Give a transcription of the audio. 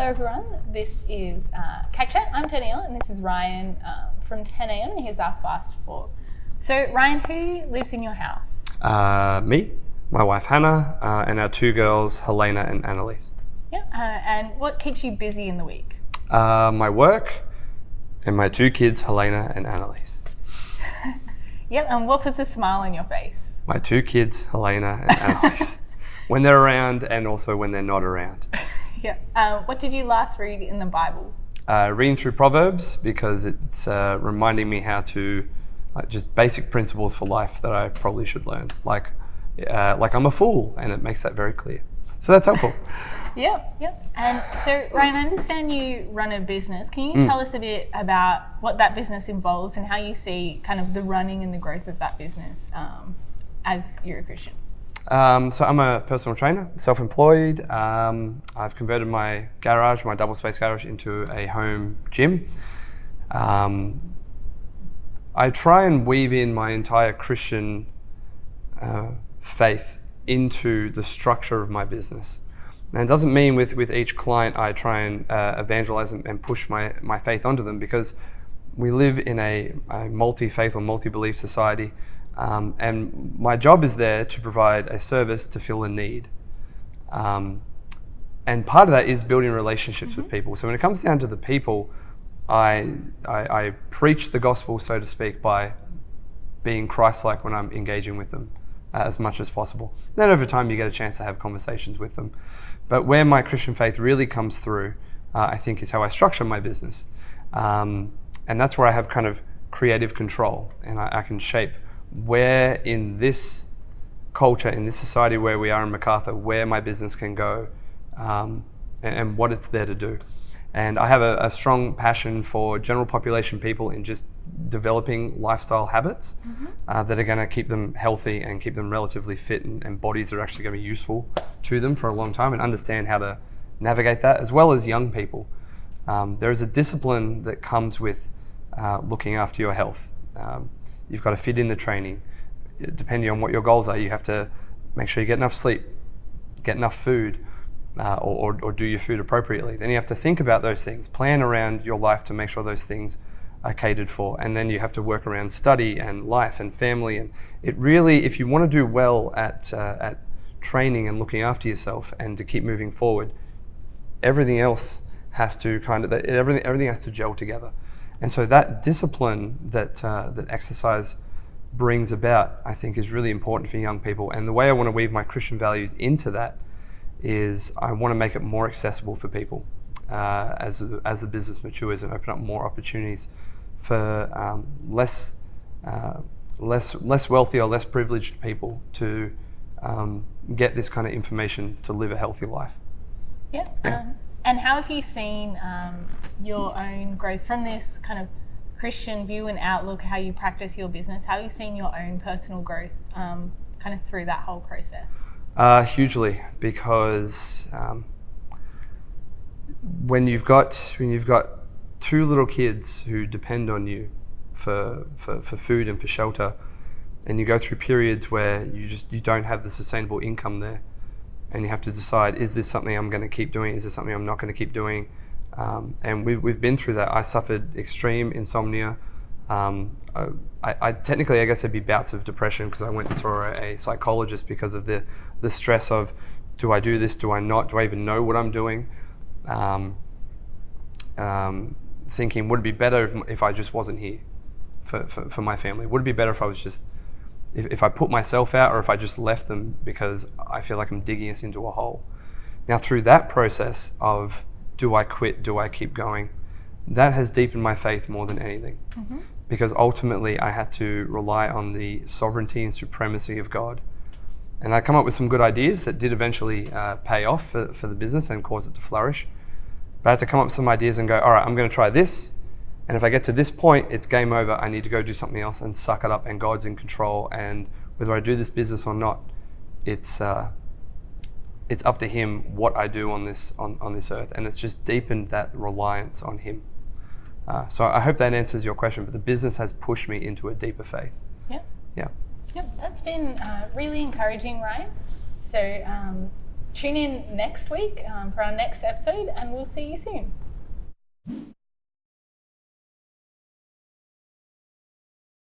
Hello everyone, this is CAC Chat. I'm Danielle and this is Ryan from 10am and here's our Fast Four. So Ryan, who lives in your house? Me, my wife Hannah, and our two girls Helena and Annalise. Yeah, and what keeps you busy in the week? My work and my two kids Helena and Annalise. Yep, and what puts a smile on your face? My two kids Helena and Annalise. When they're around and also when they're not around. Yeah. What did you last read in the Bible? Reading through Proverbs because it's reminding me how to just basic principles for life that I probably should learn. Like I'm a fool, and it makes that very clear. So that's helpful. Yep. And so Ryan, I understand you run a business. Can you tell us a bit about what that business involves and how you see kind of the running and the growth of that business as you're a Christian? So I'm a personal trainer, self-employed. I've converted my garage, my double-space garage, into a home gym. I try and weave in my entire Christian faith into the structure of my business. And it doesn't mean with each client I try and evangelize and push my faith onto them, because we live in a multi-faith or multi-belief society. And my job is there to provide a service to fill a need. And part of that is building relationships with people. So when it comes down to the people, I preach the gospel, so to speak, by being Christ-like when I'm engaging with them as much as possible. Then over time you get a chance to have conversations with them. But where my Christian faith really comes through, I think, is how I structure my business. And that's where I have kind of creative control, and I can shape where in this culture, in this society where we are in MacArthur, where my business can go, and what it's there to do. And I have a strong passion for general population people in just developing lifestyle habits that are going to keep them healthy and keep them relatively fit, and bodies that are actually going to be useful to them for a long time, and understand how to navigate that, as well as young people. There is a discipline that comes with looking after your health. You've got to fit in the training. Depending on what your goals are, you have to make sure you get enough sleep, get enough food, or do your food appropriately. Then you have to think about those things, plan around your life to make sure those things are catered for. And then you have to work around study and life and family. And it really, if you want to do well at training and looking after yourself and to keep moving forward, everything else has to everything has to gel together. And so that discipline that exercise brings about, I think, is really important for young people. And the way I want to weave my Christian values into that is I want to make it more accessible for people as the business matures, and open up more opportunities for less wealthy or less privileged people to get this kind of information to live a healthy life. Yeah. And how have you seen your own growth from this kind of Christian view and outlook, how you practice your business? How have you seen your own personal growth kind of through that whole process? Hugely, because when you've got two little kids who depend on you for food and for shelter, and you go through periods where you don't have the sustainable income there, and you have to decide, is this something I'm going to keep doing? Is this something I'm not going to keep doing? And we've been through that. I suffered extreme insomnia. I technically, I guess it'd be bouts of depression, because I went and saw a psychologist because of the stress of, do I do this? Do I not? Do I even know what I'm doing? Thinking, would it be better if I just wasn't here for my family? Would it be better if I was just, if I put myself out, or if I just left them because I feel like I'm digging us into a hole? Now, through that process of, do I quit? Do I keep going? That has deepened my faith more than anything. Because ultimately I had to rely on the sovereignty and supremacy of God. And I come up with some good ideas that did eventually pay off for the business and cause it to flourish. But I had to come up with some ideas and go, all right, I'm going to try this. And if I get to this point, it's game over. I need to go do something else and suck it up, and God's in control. And whether I do this business or not, it's up to Him what I do on this earth. And it's just deepened that reliance on Him. So I hope that answers your question, but the business has pushed me into a deeper faith. Yep, that's been really encouraging, Ryan. So Tune in next week for our next episode, and we'll see you soon.